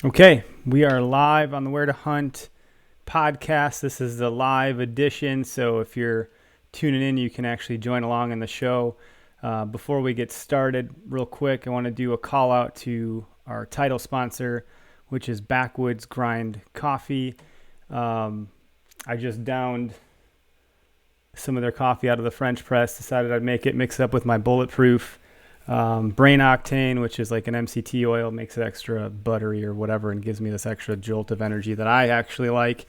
Okay, we are live on the Where to Hunt podcast. This is the live edition, so if you're tuning in, you can actually join along in the show. Before we get started, real quick, I want to do a call out to our title sponsor, which is Backwoods Grind Coffee. I just downed some of their coffee out of the French press, decided I'd make it mix it up with my Bulletproof Brain Octane, which is like an MCT oil, makes it extra buttery or whatever and gives me this extra jolt of energy that I actually like.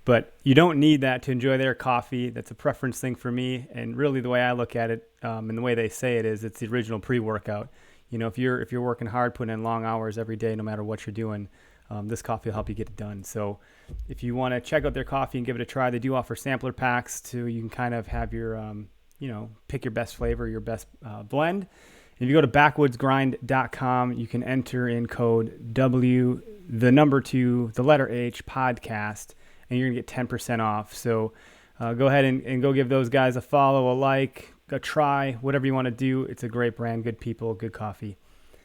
But you don't need that to enjoy their coffee. That's a preference thing for me. And really the way I look at it and the way they say it is it's the original pre-workout. You know, if you're working hard, putting in long hours every day, no matter what you're doing, this coffee will help you get it done. So if you want to check out their coffee and give it a try, they do offer sampler packs to you can kind of have your, pick your best flavor, your best blend. If you go to backwoodsgrind.com, you can enter in code W, the number 2, the letter H, podcast, and you're going to get 10% off. So go ahead and go give those guys a follow, a like, a try, whatever you want to do. It's a great brand, good people, good coffee.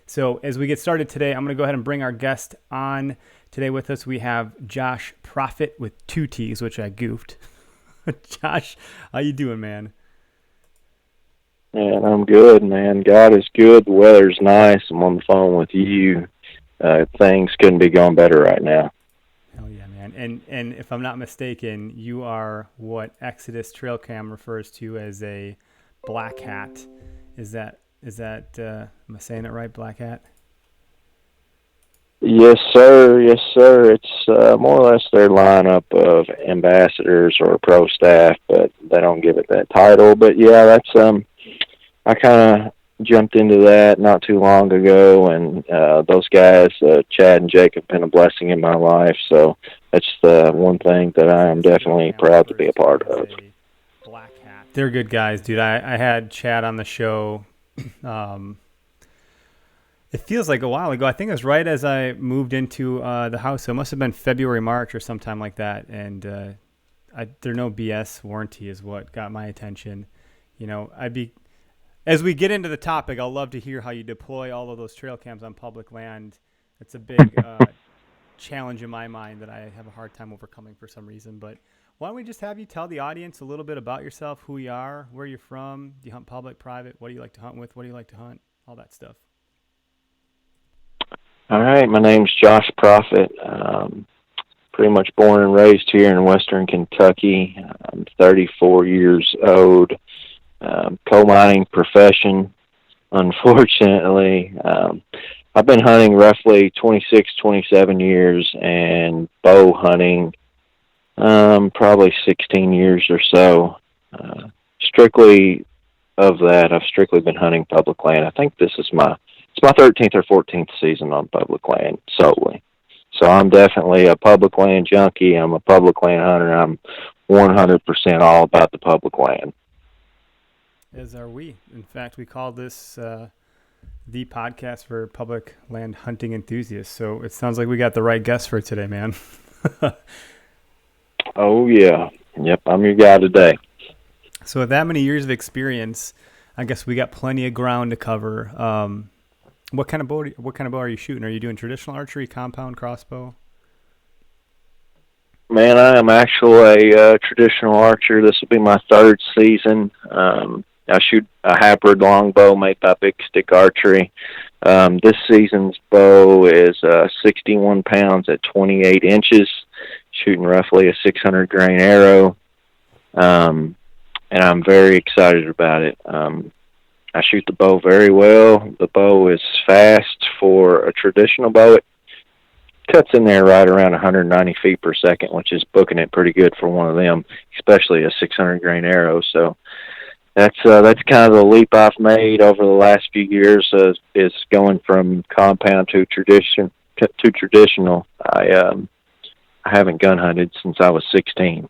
So as we get started today, I'm going to go ahead and bring our guest on. Today with us, we have Josh Profitt with 2 T's, which I goofed. Josh, how you doing, man? Man, I'm good, man. God is good. The weather's nice. I'm on the phone with you. Things couldn't be going better right now. Hell yeah, man. And if I'm not mistaken, you are what Exodus Trail Cam refers to as a black hat. Is that am I saying it right, black hat? Yes, sir. Yes, sir. It's more or less their lineup of ambassadors or pro staff, but they don't give it that title. But yeah, that's I kind of jumped into that not too long ago, and those guys, Chad and Jake, have been a blessing in my life. So that's the one thing that I am definitely proud to be a part of. Black hat. They're good guys, dude. I had Chad on the show. It feels like a while ago. I think it was right as I moved into the house. So it must have been February, March, or sometime like that. And there no BS warranty is what got my attention. You know, as we get into the topic, I'll love to hear how you deploy all of those trail cams on public land. It's a big challenge in my mind that I have a hard time overcoming for some reason. But why don't we just have you tell the audience a little bit about yourself, who you are, where you're from, do you hunt public, private, what do you like to hunt with, what do you like to hunt, all that stuff. All right, my name's Josh Profitt. Pretty much born and raised here in Western Kentucky. I'm 34 years old. Coal mining profession, unfortunately. I've been hunting roughly 26, 27 years, and bow hunting probably 16 years or so. Strictly of that, I've strictly been hunting public land. I think this is my 13th or 14th season on public land solely. So I'm definitely a public land junkie. I'm a public land hunter. I'm 100% all about the public land. As are we. In fact, we call this the podcast for public land hunting enthusiasts. So it sounds like we got the right guest for today, man. Oh, yeah. Yep, I'm your guy today. So with that many years of experience, I guess we got plenty of ground to cover. What kind of bow are you shooting? Are you doing traditional archery, compound, crossbow? Man, I am actually a traditional archer. This will be my 3rd season. I shoot a hybrid longbow made by Big Stick Archery. This season's bow is 61 pounds at 28 inches, shooting roughly a 600 grain arrow. And I'm very excited about it. I shoot the bow very well. The bow is fast for a traditional bow. It cuts in there right around 190 feet per second, which is booking it pretty good for one of them, especially a 600 grain arrow. So that's kind of the leap I've made over the last few years, is going from compound to traditional. I haven't gun hunted since I was 16.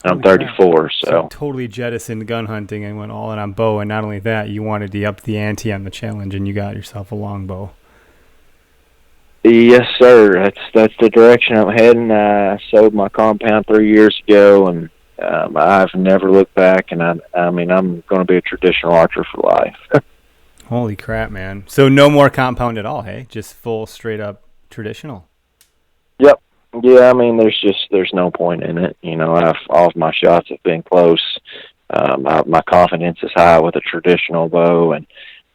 I'm 34, so totally jettisoned gun hunting and went all in on bow. And not only that, you wanted to up the ante on the challenge, and you got yourself a longbow. Yes, sir. That's the direction I'm heading. I sold my compound 3 years ago, and I've never looked back. And I mean, I'm going to be a traditional archer for life. Holy crap, man! So no more compound at all, hey? Just full, straight up traditional. Yep. Yeah, I mean, there's no point in it. All of my shots have been close. My confidence is high with a traditional bow, and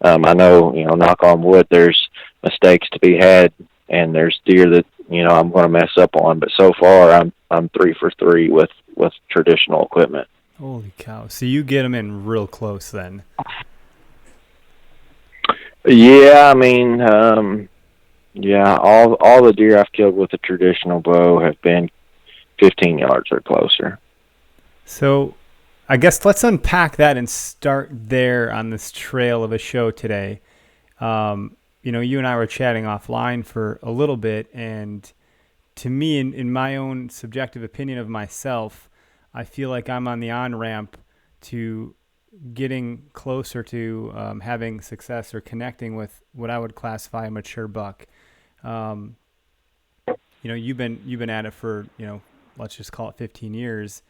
I know, knock on wood, there's mistakes to be had, and there's deer that I'm going to mess up on. But so far, I'm 3 for 3 with traditional equipment. Holy cow! So you get them in real close then? Yeah, I mean, yeah, all the deer I've killed with a traditional bow have been 15 yards or closer. So I guess let's unpack that and start there on this trail of a show today. You and I were chatting offline for a little bit, and to me, in my own subjective opinion of myself, I feel like I'm on the on-ramp to getting closer to having success or connecting with what I would classify a mature buck. Um, you've been at it for, let's just call it 15 years.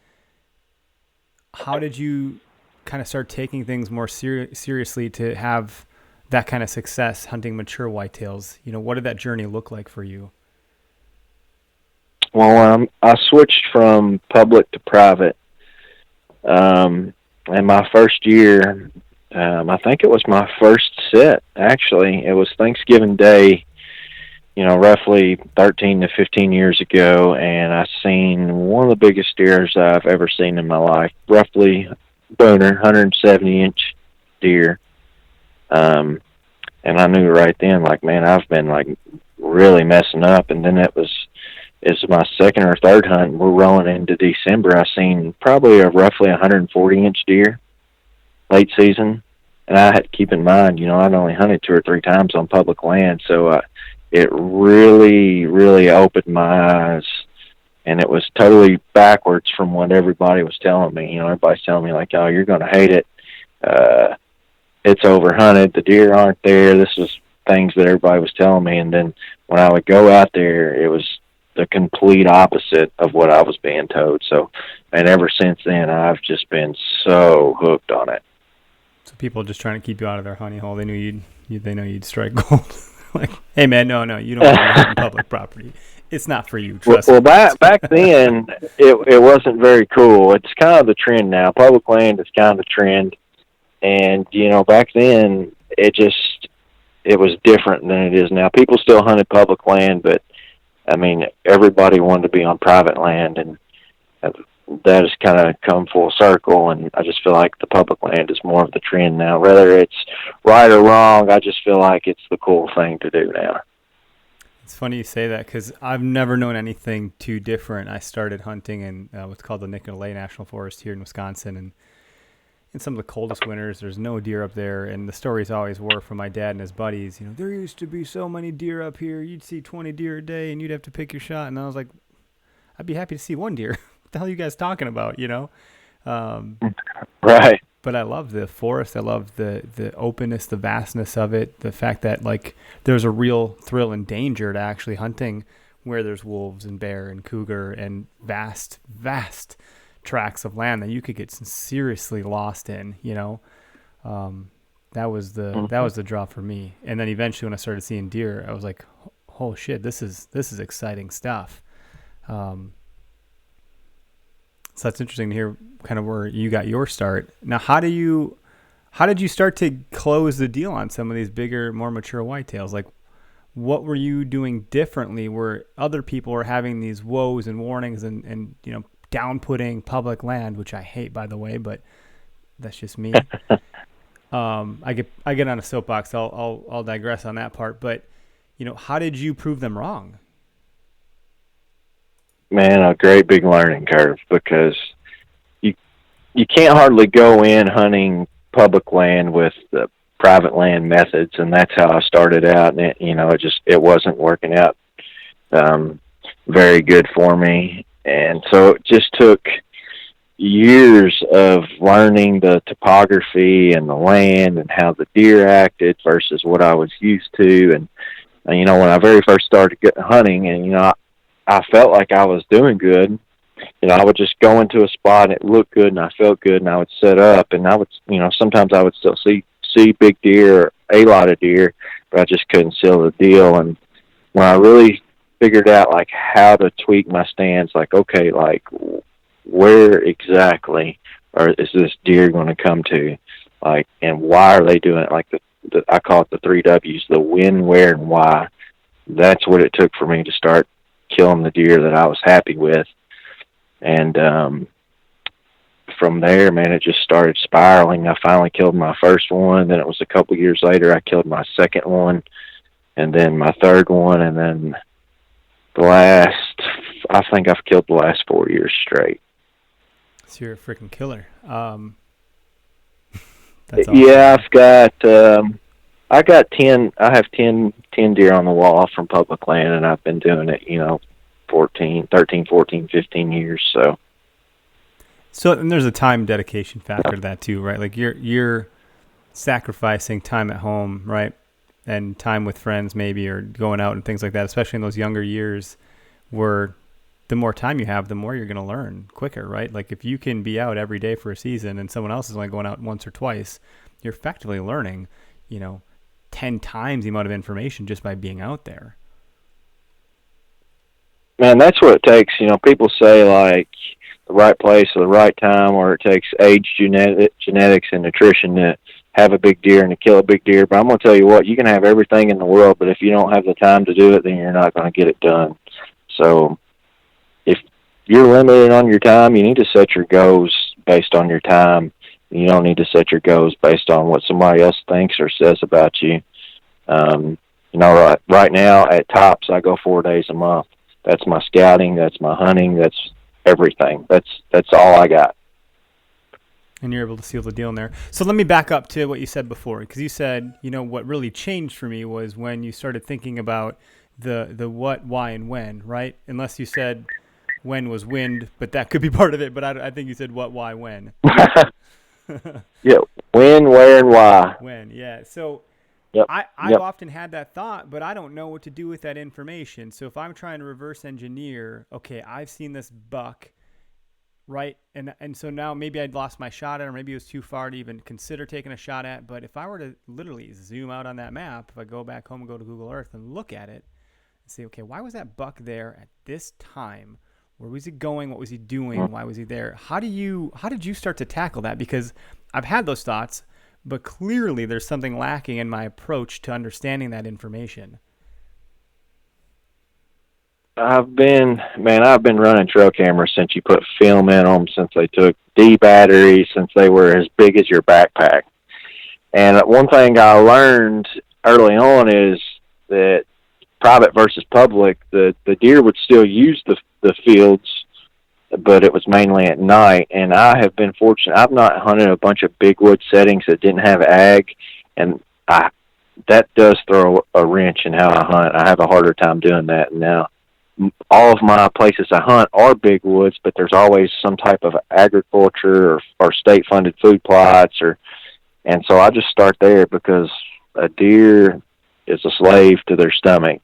How did you kind of start taking things more seriously to have that kind of success hunting mature whitetails? What did that journey look like for you? Well, I switched from public to private. And my first year, I think it was my first set, actually. It was Thanksgiving Day, roughly 13 to 15 years ago, and I seen one of the biggest deers I've ever seen in my life, roughly booner, 170-inch deer. And I knew right then, like, man, I've been, like, really messing up. And then it's my second or third hunt. We're rolling into December. I seen probably a roughly 140-inch deer late season. And I had to keep in mind, I'd only hunted 2 or 3 times on public land. So it really, really opened my eyes. And it was totally backwards from what everybody was telling me. Everybody's telling me, like, oh, you're going to hate it. It's overhunted. The deer aren't there. This was things that everybody was telling me. And then when I would go out there, it was the complete opposite of what I was being told. So, and ever since then, I've just been so hooked on it. So people just trying to keep you out of their honey hole. They knew they know you'd strike gold. Like, hey man, no, you don't want to be hunting public property. It's not for you. Trust me. Well, back then, it wasn't very cool. It's kind of the trend now. Public land is kind of the trend. And, back then, it was different than it is now. People still hunted public land, but, I mean, everybody wanted to be on private land, and that has kind of come full circle, and I just feel like the public land is more of the trend now. Whether it's right or wrong, I just feel like it's the cool thing to do now. It's funny you say that because I've never known anything too different. I started hunting in what's called the Nicolet National Forest here in Wisconsin, and in some of the coldest winters, there's no deer up there. And the stories always were from my dad and his buddies, there used to be so many deer up here. You'd see 20 deer a day and you'd have to pick your shot. And I was like, I'd be happy to see one deer. What the hell are you guys talking about, Right. But I love the forest. I love the openness, the vastness of it. The fact that, like, there's a real thrill and danger to actually hunting where there's wolves and bear and cougar and vast tracts of land that you could get seriously lost in. That was the draw for me. And then eventually when I started seeing deer, I was like, oh shit, this is exciting stuff. So that's interesting to hear kind of where you got your start. Now, how did you start to close the deal on some of these bigger, more mature whitetails? Like, what were you doing differently where other people were having these woes and warnings and down-putting public land, which I hate, by the way, but that's just me. I get on a soapbox. I'll digress on that part. But how did you prove them wrong? Man, a great big learning curve, because you can't hardly go in hunting public land with the private land methods, and that's how I started out. And it wasn't working out very good for me. And so it just took years of learning the topography and the land and how the deer acted versus what I was used to. And when I very first started hunting, and I felt like I was doing good, I would just go into a spot and it looked good and I felt good, and I would set up, and I would, sometimes I would still see big deer or a lot of deer, but I just couldn't seal the deal. And when I really figured out like how to tweak my stance. Like, okay, like where exactly is this deer going to come to? Like, and why are they doing it? Like I call it the 3 W's: the when, where, and why. That's what it took for me to start killing the deer that I was happy with. And from there, man, it just started spiraling. I finally killed my first one. Then it was a couple years later, I killed my second one, and then my third one, and then I think I've killed the last 4 years straight. So you're a freaking killer. That's awesome. Yeah, I got 10. I have 10 deer on the wall from public land, and I've been doing it, 13, 14, 15 years. So and there's a time dedication factor to that too, right? Like you're sacrificing time at home, right? And time with friends maybe, or going out and things like that, especially in those younger years where the more time you have, the more you're going to learn quicker, right? Like if you can be out every day for a season and someone else is only going out once or twice, you're effectively learning, 10 times the amount of information just by being out there. Man, that's what it takes. People say like the right place at the right time, or it takes age, genetics, and nutrition to have a big deer and to kill a big deer. But I'm going to tell you what, you can have everything in the world, but if you don't have the time to do it, then you're not going to get it done. So if you're limited on your time, you need to set your goals based on your time. You don't need to set your goals based on what somebody else thinks or says about you. Right now at tops, I go 4 days a month. That's my scouting. That's my hunting. That's everything. That's all I got. And you're able to seal the deal in there. So let me back up to what you said before, because you said, what really changed for me was when you started thinking about the what, why, and when, right? Unless you said when was wind, but that could be part of it. But I think you said what, why, when. Yeah, when, where, and why. When, yeah. So yep. I've often had that thought, but I don't know what to do with that information. So if I'm trying to reverse engineer, okay, I've seen this buck, right? And so now maybe I'd lost my shot at, or maybe it was too far to even consider taking a shot at. But if I were to literally zoom out on that map, if I go back home and go to Google Earth and look at it and say, okay, why was that buck there at this time? Where was he going? What was he doing? Why was he there? How did you start to tackle that? Because I've had those thoughts, but clearly there's something lacking in my approach to understanding that information. I've been running trail cameras since you put film in them, since they took D batteries, since they were as big as your backpack. And one thing I learned early on is that private versus public, the deer would still use the fields, but it was mainly at night. And I have been fortunate. I've not hunted a bunch of big wood settings that didn't have ag, and that does throw a wrench in how I hunt. I have a harder time doing that now. All of my places I hunt are big woods, but there's always some type of agriculture or state-funded food plots, and so I just start there, because a deer is a slave to their stomach,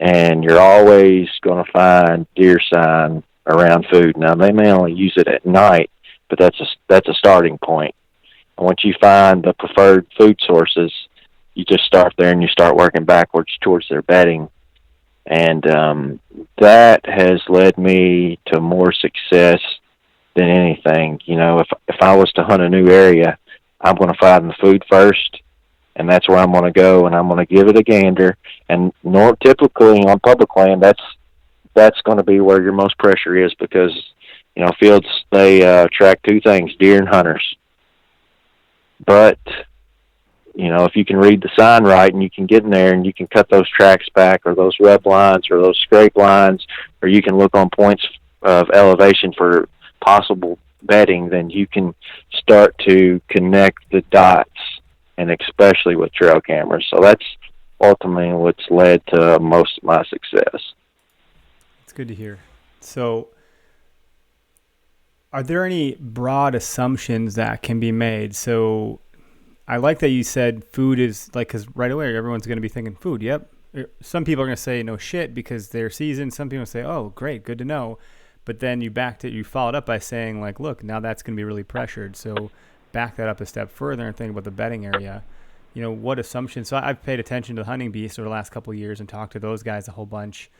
and you're always going to find deer sign around food. Now, they may only use it at night, but that's a starting point. And once you find the preferred food sources, you just start there and you start working backwards towards their bedding. And that has led me to more success than anything. If I was to hunt a new area, I'm going to find the food first, and that's where I'm going to go, and I'm going to give it a gander. And typically on public land, that's going to be where your most pressure is, because fields, they track two things: deer and hunters. But if you can read the sign right and you can get in there and you can cut those tracks back, or those rub lines, or those scrape lines, or you can look on points of elevation for possible bedding, then you can start to connect the dots, and especially with trail cameras. So that's ultimately what's led to most of my success. It's good to hear. So are there any broad assumptions that can be made? So I like that you said food is like, because right away everyone's going to be thinking food. Yep. Some people are going to say no shit because they're seasoned. Some people say, oh, great, good to know. But then you followed up by saying, like, look, now that's going to be really pressured. So back that up a step further and think about the bedding area. What assumptions? So I've paid attention to the hunting beast over the last couple of years and talked to those guys a whole bunch.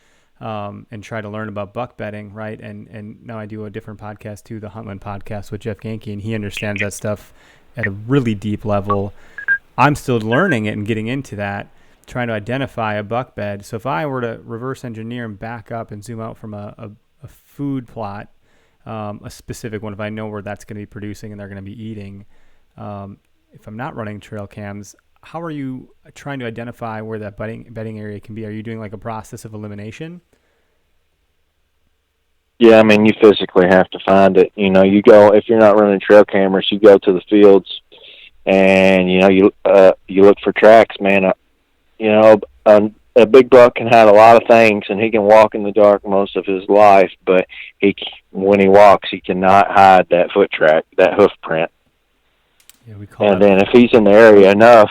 and try to learn about buck bedding, right? And now I do a different podcast too, the Huntland podcast with Jeff Genke, and he understands that stuff at a really deep level. I'm still learning it and getting into that, trying to identify a buck bed. So if I were to reverse engineer and back up and zoom out from a food plot, a specific one, if I know where that's going to be producing and they're going to be eating, if I'm not running trail cams, how are you trying to identify where that bedding area can be? Are you doing like a process of elimination? Yeah, I mean, you physically have to find it. You know, you go, if you're not running trail cameras, you go to the fields and, you know, you look for tracks, man. You know, a big buck can hide a lot of things, and he can walk in the dark most of his life, but when he walks, he cannot hide that foot track, that hoof print. Yeah, we call and then if he's in the area enough,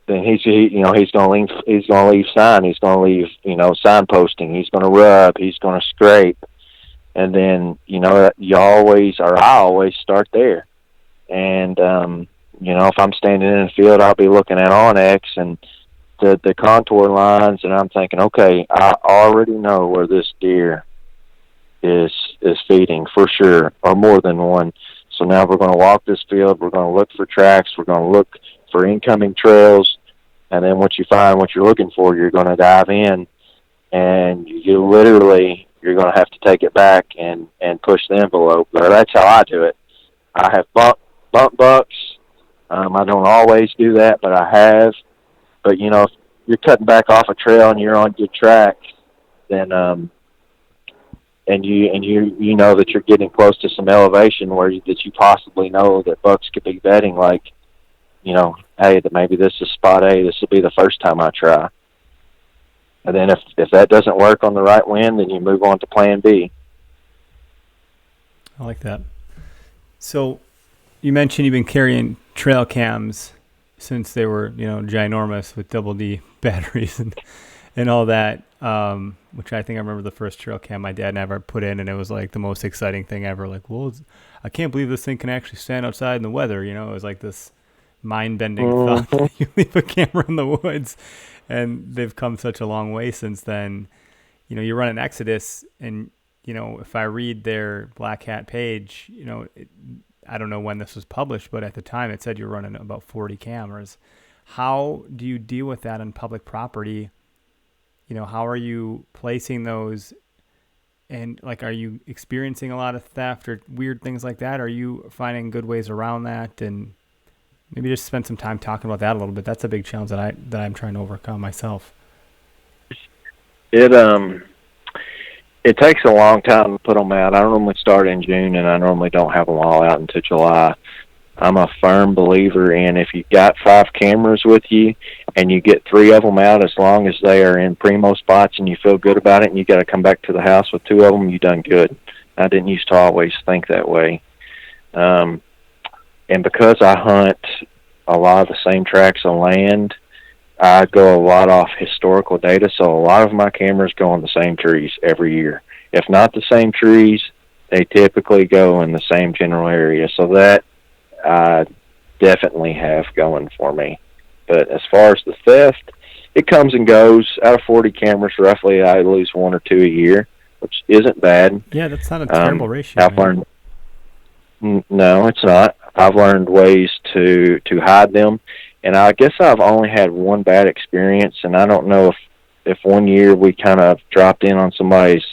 then he's going to leave sign. He's going to leave, you know, signposting. He's going to rub. He's going to scrape. And then, you know, I always start there. And, you know, if I'm standing in the field, I'll be looking at Onyx and the contour lines, and I'm thinking, okay, I already know where this deer is feeding for sure, or more than one. So now we're going to walk this field. We're going to look for tracks. We're going to look for incoming trails. And then once you find what you're looking for, you're going to dive in, and you're going to have to take it back and push the envelope. But that's how I do it. I have bump bucks. I don't always do that, but I have. But, you know, if you're cutting back off a trail and you're on good track, then and you know that you're getting close to some elevation that you possibly know that bucks could be bedding, like, you know, hey, that maybe this is spot A. This will be the first time I try. And then if that doesn't work on the right wind, then you move on to plan B. I like that. So you mentioned you've been carrying trail cams since they were, you know, ginormous with double D batteries and all that, which I think I remember the first trail cam my dad never put in, and it was like the most exciting thing ever. Like, well, I can't believe this thing can actually stand outside in the weather. You know, it was like this mind-bending thought that you leave a camera in the woods, and they've come such a long way since then. You know, you run an Exodus, and, you know, if I read their Black Hat page, you know, I don't know when this was published, but at the time it said you're running about 40 cameras. How do you deal with that on public property? You know, how are you placing those? And, like, are you experiencing a lot of theft or weird things like that? Are you finding good ways around that? And maybe just spend some time talking about that a little bit. That's a big challenge that I'm trying to overcome myself. It takes a long time to put them out. I normally start in June, and I normally don't have them all out until July. I'm a firm believer in, if you've got 5 cameras with you and you get 3 of them out, as long as they are in primo spots and you feel good about it, and you got to come back to the house with 2 of them, you done good. I didn't used to always think that way. And because I hunt a lot of the same tracts of land, I go a lot off historical data, so a lot of my cameras go on the same trees every year. If not the same trees, they typically go in the same general area, so that I definitely have going for me. But as far as the theft, it comes and goes. Out of 40 cameras, roughly, I lose 1 or 2 a year, which isn't bad. Yeah, that's not a terrible ratio. I've learned, no, it's not. I've learned ways to hide them. And I guess I've only had one bad experience, and I don't know if one year we kind of dropped in on somebody's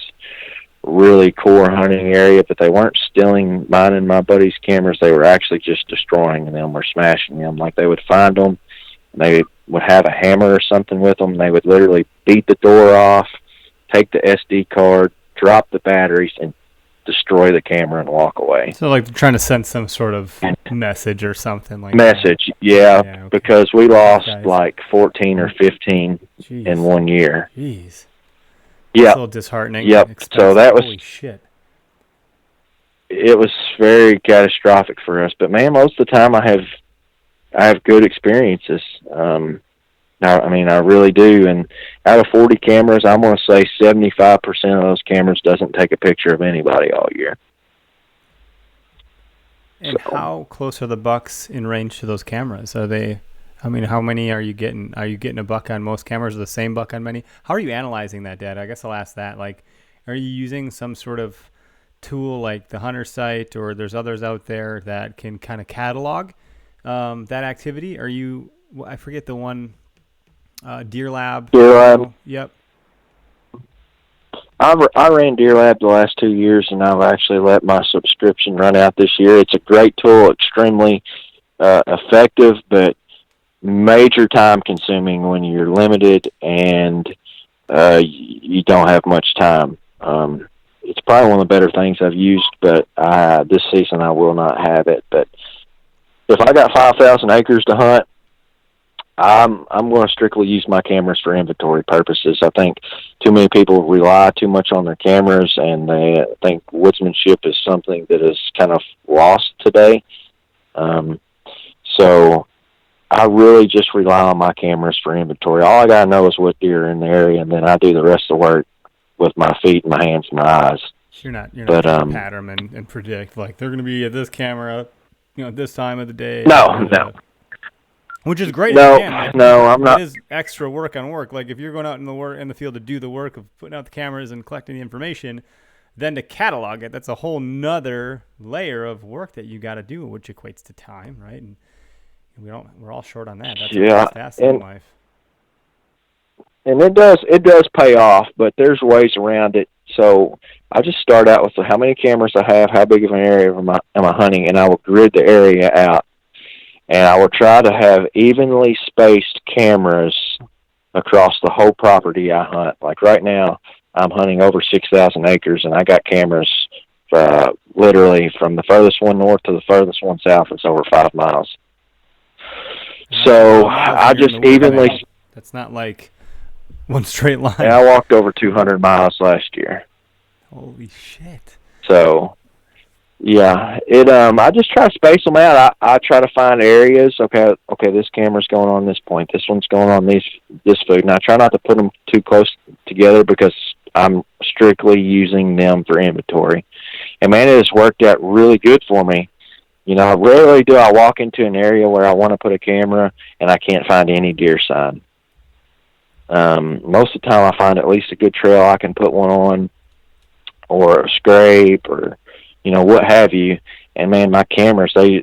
really core hunting area, but they weren't stealing mine and my buddy's cameras. They were actually just destroying them or smashing them. Like, they would find them, and they would have a hammer or something with them. They would literally beat the door off, take the SD card, drop the batteries, and destroy the camera and walk away. So, like, trying to send some sort of message or something like message, that. Yeah, okay. Because we lost like 14 or 15 Jeez. In 1 year. Jeez. Yeah. A little disheartening. Yep. So that was, holy shit. It was very catastrophic for us. But man, most of the time I have good experiences. I mean, I really do. And out of 40 cameras, I'm going to say 75% of those cameras doesn't take a picture of anybody all year. And so, how close are the bucks in range to those cameras? Are they I mean, how many are you getting? Are you getting a buck on most cameras or the same buck on many? How are you analyzing that data? I guess I'll ask that. Like, are you using some sort of tool like the Hunter site, or there's others out there that can kind of catalog that activity? Are you, I forget the one, Deer Lab. Deer Lab. Yep. I ran Deer Lab the last 2 years, and I've actually let my subscription run out this year. It's a great tool, extremely effective, but major time consuming when you're limited and you don't have much time. It's probably one of the better things I've used, but this season I will not have it. But if I got 5,000 acres to hunt, I'm going to strictly use my cameras for inventory purposes. I think too many people rely too much on their cameras, and they think woodsmanship is something that is kind of lost today. So I really just rely on my cameras for inventory. All I got to know is what deer are in the area, and then I do the rest of the work with my feet, my hands, and my eyes. You're not trying to pattern and predict, like, they're going to be at this camera, at this time of the day. No. Which is great. No, I'm not. It is extra work on work. Like, if you're going out in the field to do the work of putting out the cameras and collecting the information, then to catalog it, that's a whole nother layer of work that you got to do, which equates to time, right? And we're all short on that. That's a fast asset in life. And it does pay off, but there's ways around it. So I just start out with how many cameras I have, how big of an area am I hunting, and I will grid the area out. And I will try to have evenly spaced cameras across the whole property I hunt. Like right now, I'm hunting over 6,000 acres, and I got cameras literally from the furthest one north to the furthest one south. It's over 5 miles. So I just evenly... That's not like one straight line. And I walked over 200 miles last year. Holy shit. So... yeah, I just try to space them out. I try to find areas. Okay, this camera's going on this point. This one's going on this food. And I try not to put them too close together because I'm strictly using them for inventory. And man, it has worked out really good for me. Rarely do I walk into an area where I want to put a camera and I can't find any deer sign. Most of the time I find at least a good trail I can put one on, or a scrape, or what have you. And man, my cameras, they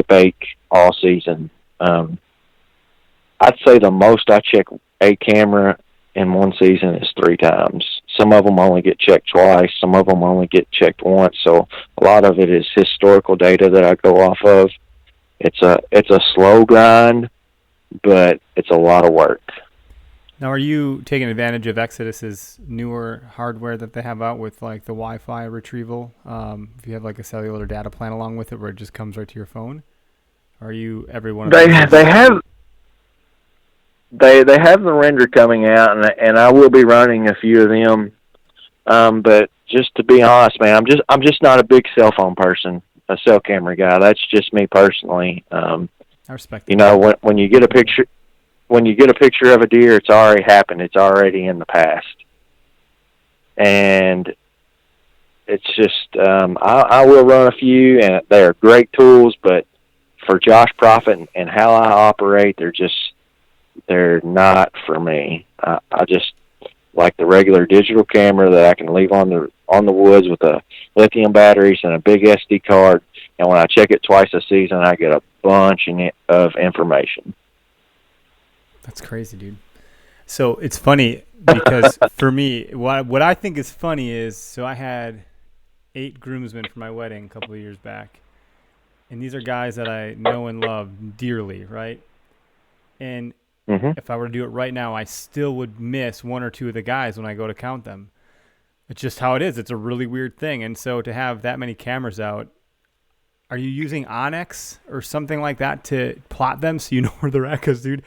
bake all season. I'd say the most I check a camera in one season is 3 times. Some of them only get checked twice. Some of them only get checked once. So a lot of it is historical data that I go off of. It's a slow grind, but it's a lot of work. Now, are you taking advantage of Exodus's newer hardware that they have out with, like, the Wi-Fi retrieval? If you have, like, a cellular data plan along with it where it just comes right to your phone? Or are you every one of they have the render coming out, and I will be running a few of them. But just to be honest, man, I'm just not a big cell phone person, a cell camera guy. That's just me personally. I respect that. When you get a picture... when you get a picture of a deer, it's already happened. It's already in the past. And it's just, I will run a few, and they are great tools, but for Josh Profitt and how I operate, they're not for me. I just like the regular digital camera that I can leave on the woods with a lithium batteries and a big SD card. And when I check it twice a season, I get a bunch of information. That's crazy, dude. So it's funny because for me, what I think is funny is, so I had 8 groomsmen for my wedding a couple of years back. And these are guys that I know and love dearly, right? And if I were to do it right now, I still would miss 1 or 2 of the guys when I go to count them. It's just how it is. It's a really weird thing. And so to have that many cameras out, are you using Onyx or something like that to plot them so you know where they're at? Because, dude,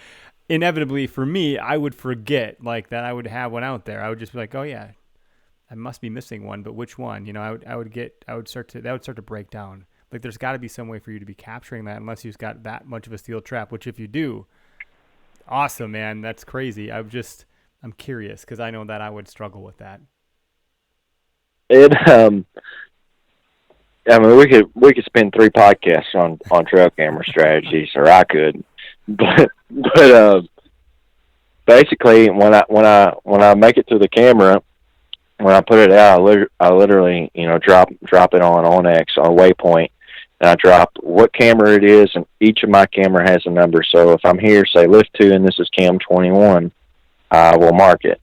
inevitably for me, I would forget like that I would have one out there. I would just be like, oh yeah, I must be missing one, but which one? I would start to break down. Like, there's got to be some way for you to be capturing that, unless you've got that much of a steel trap, which if you do, awesome, man. That's crazy. I'm curious because I know that I would struggle with that. I mean, we could spend 3 podcasts on trail camera strategies, or I could. but basically, when I make it to the camera, when I put it out, I literally, drop it on Onyx or Waypoint, and I drop what camera it is, and each of my camera has a number. So if I'm here, say lift 2, and this is cam 21, I will mark it.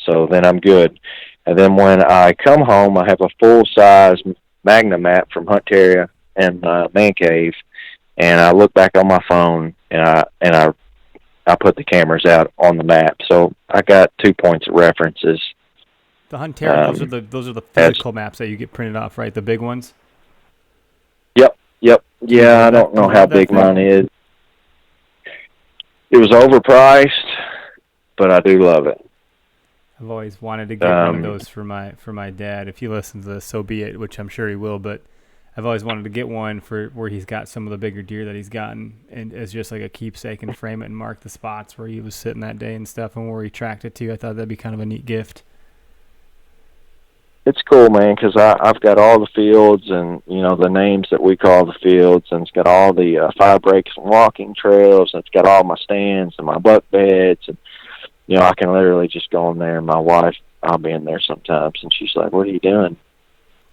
So then I'm good. And then when I come home, I have a full-size Magna map from Hunt Area and Man Cave, and I look back on my phone, and I put the cameras out on the map. So I got 2 points of references. The Huntera, those are the physical maps that you get printed off, right? The big ones. Yep. Yeah, I don't know how big mine is. It was overpriced, but I do love it. I've always wanted to get one of those for my dad. If he listens to this, so be it, which I'm sure he will. But I've always wanted to get one for where he's got some of the bigger deer that he's gotten, and as just like a keepsake, and frame it and mark the spots where he was sitting that day and stuff, and where he tracked it to. I thought that'd be kind of a neat gift. It's cool, man, because I've got all the fields and, the names that we call the fields, and it's got all the fire breaks and walking trails, and it's got all my stands and my buck beds, and, I can literally just go in there, and my wife, I'll be in there sometimes, and she's like, what are you doing?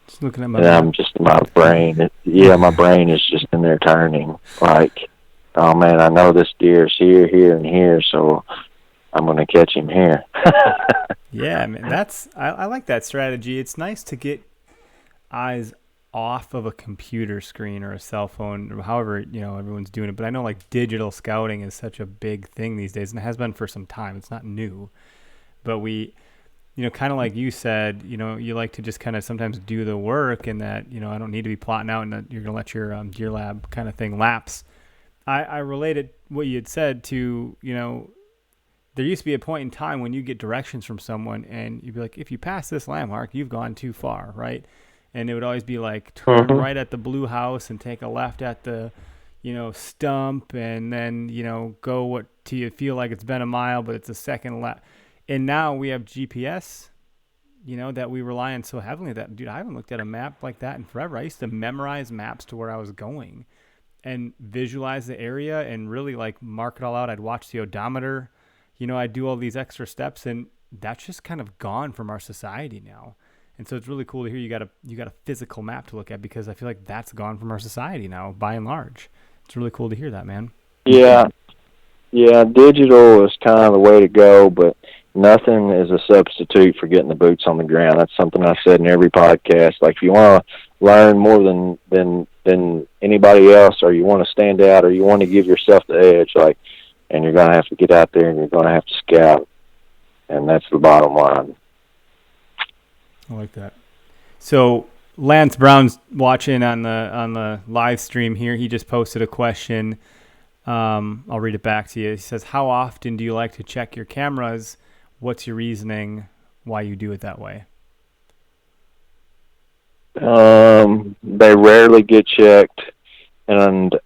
Just looking at my and I'm just, my brain, my brain is just in there turning, like, oh, man, I know this deer is here, here, and here, so I'm going to catch him here. Yeah, man, I like that strategy. It's nice to get eyes off of a computer screen or a cell phone, or however, everyone's doing it. But I know like digital scouting is such a big thing these days, and it has been for some time. It's not new, but we, kind of like you said, you like to just kind of sometimes do the work, and that, I don't need to be plotting out and that you're going to let your Deer Lab kind of thing lapse. I related what you had said to, there used to be a point in time when you get directions from someone and you'd be like, if you pass this landmark, you've gone too far, right? And it would always be like, turn right at the blue house and take a left at the, stump, and then, go what till you feel like it's been a mile, but it's a second left. And now we have GPS, that we rely on so heavily that, dude, I haven't looked at a map like that in forever. I used to memorize maps to where I was going and visualize the area and really like mark it all out. I'd watch the odometer. I do all these extra steps, and that's just kind of gone from our society now. And so it's really cool to hear you got a physical map to look at, because I feel like that's gone from our society now, by and large. It's really cool to hear that, man. Yeah, digital is kind of the way to go, but nothing is a substitute for getting the boots on the ground. That's something I said in every podcast. Like, if you want to learn more than anybody else, or you want to stand out, or you want to give yourself the edge, like, and you're going to have to get out there and you're going to have to scout. And that's the bottom line. I like that. So Lance Brown's watching on the live stream here. He just posted a question. I'll read it back to you. He says, how often do you like to check your cameras? What's your reasoning why you do it that way? They rarely get checked. And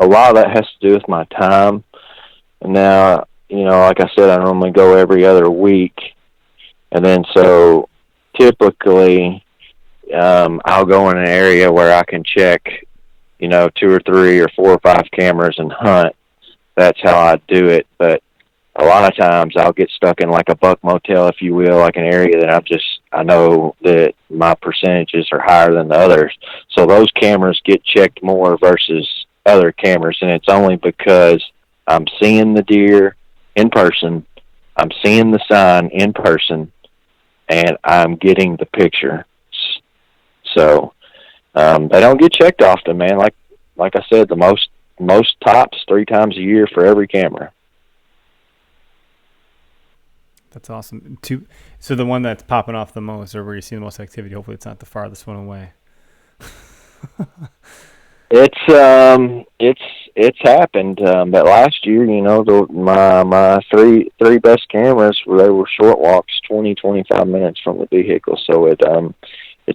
a lot of that has to do with my time. And now, like I said, I normally go every other week. And then so typically I'll go in an area where I can check, 2 or 3 or 4 or 5 cameras and hunt. That's how I do it. But a lot of times I'll get stuck in like a buck motel, if you will, like an area that I know that my percentages are higher than the others. So those cameras get checked more versus other cameras, and it's only because I'm seeing the deer in person, I'm seeing the sign in person, and I'm getting the picture. So they don't get checked often, man. Like I said, the most tops 3 times a year for every camera. That's awesome. So the one that's popping off the most, or where you see the most activity, hopefully it's not the farthest one away. It's happened, but last year, my three best cameras they were short walks, 20-25 minutes from the vehicle, so it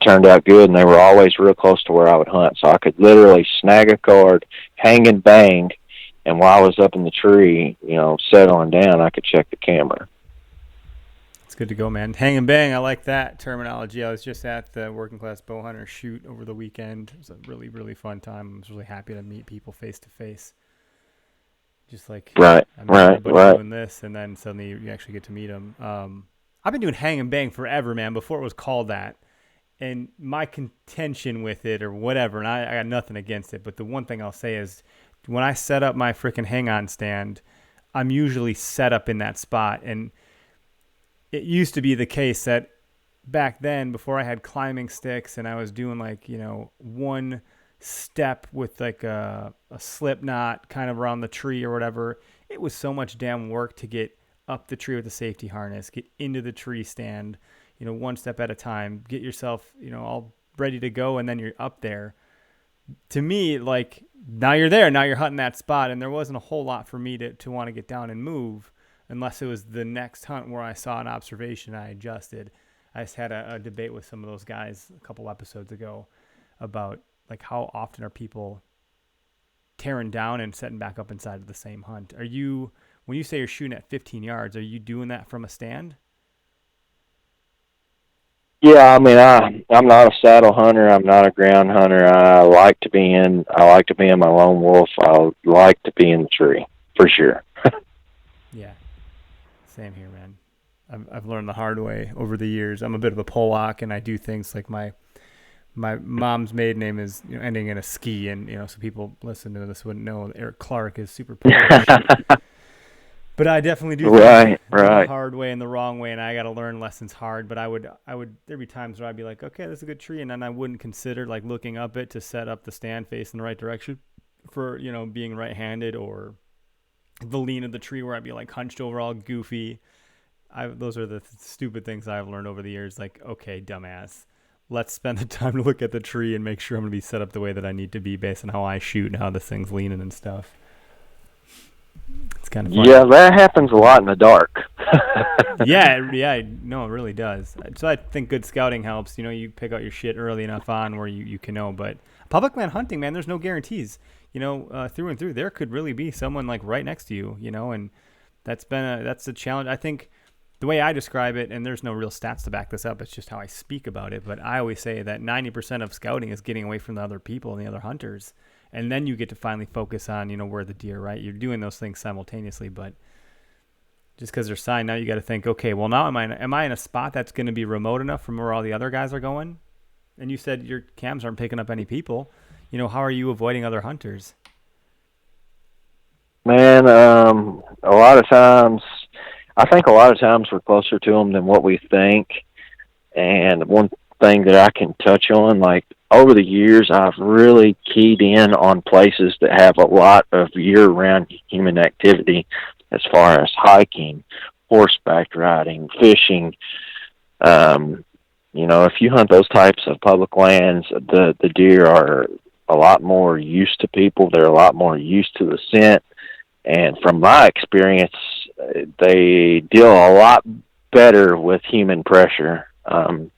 turned out good, and they were always real close to where I would hunt, so I could literally snag a card, hang and bang, and while I was up in the tree, settling down, I could check the camera. It's good to go, man. Hang and bang. I like that terminology. I was just at the Working Class Bowhunter shoot over the weekend. It was a really, really fun time. I was really happy to meet people face to face. Just like, Right, I met right, everybody right. doing this, and then suddenly you actually get to meet them. I've been doing hang and bang forever, man, before it was called that. And my contention with it or whatever, and I got nothing against it, but the one thing I'll say is when I set up my freaking hang-on stand, I'm usually set up in that spot. And it used to be the case that back then, before I had climbing sticks and I was doing like, one step with like a slip knot kind of around the tree or whatever, it was so much damn work to get up the tree with a safety harness, get into the tree stand, one step at a time, get yourself, all ready to go, and then you're up there. To me, like, now you're there, now you're hunting that spot, and there wasn't a whole lot for me to want to get down and move unless it was the next hunt where I saw an observation I adjusted. I just had a debate with some of those guys a couple episodes ago about like how often are people tearing down and setting back up inside of the same hunt. When you say you're shooting at 15 yards, are you doing that from a stand? Yeah, I mean, I'm not a saddle hunter. I'm not a ground hunter. I like to be in my lone wolf. I like to be in the tree for sure. Yeah, same here, man. I've learned the hard way over the years. I'm a bit of a Pollock, and I do things like my mom's maiden name is ending in a ski, and so people listen to this wouldn't know Eric Clark is super Polish. But I definitely do things the hard way and the wrong way, and I got to learn lessons hard. But I would there'd be times where I'd be like, okay, this is a good tree, and then I wouldn't consider like looking up it to set up the stand facing the right direction for being right-handed, or the lean of the tree where I'd be like hunched over all goofy. Those are the stupid things I've learned over the years. Like, okay, dumbass, let's spend the time to look at the tree and make sure I'm going to be set up the way that I need to be based on how I shoot and how this thing's leaning and stuff. It's kind of funny. Yeah, that happens a lot in the dark. yeah, no, it really does. So I think good scouting helps. You pick out your shit early enough on where you can know. But public land hunting, man, there's no guarantees. Through and through, there could really be someone like right next to you. And that's a challenge. I think the way I describe it, and there's no real stats to back this up, it's just how I speak about it. But I always say that 90% of scouting is getting away from the other people and the other hunters. And then you get to finally focus on, where the deer, right? You're doing those things simultaneously, but just because they're signed, now you got to think, okay, well, now am I in a spot that's going to be remote enough from where all the other guys are going? And you said your cams aren't picking up any people. How are you avoiding other hunters? Man, I think a lot of times we're closer to them than what we think. And one thing that I can touch on, like over the years, I've really keyed in on places that have a lot of year-round human activity as far as hiking, horseback riding, fishing. If you hunt those types of public lands, the deer are a lot more used to people. They're a lot more used to the scent. And from my experience, they deal a lot better with human pressure. And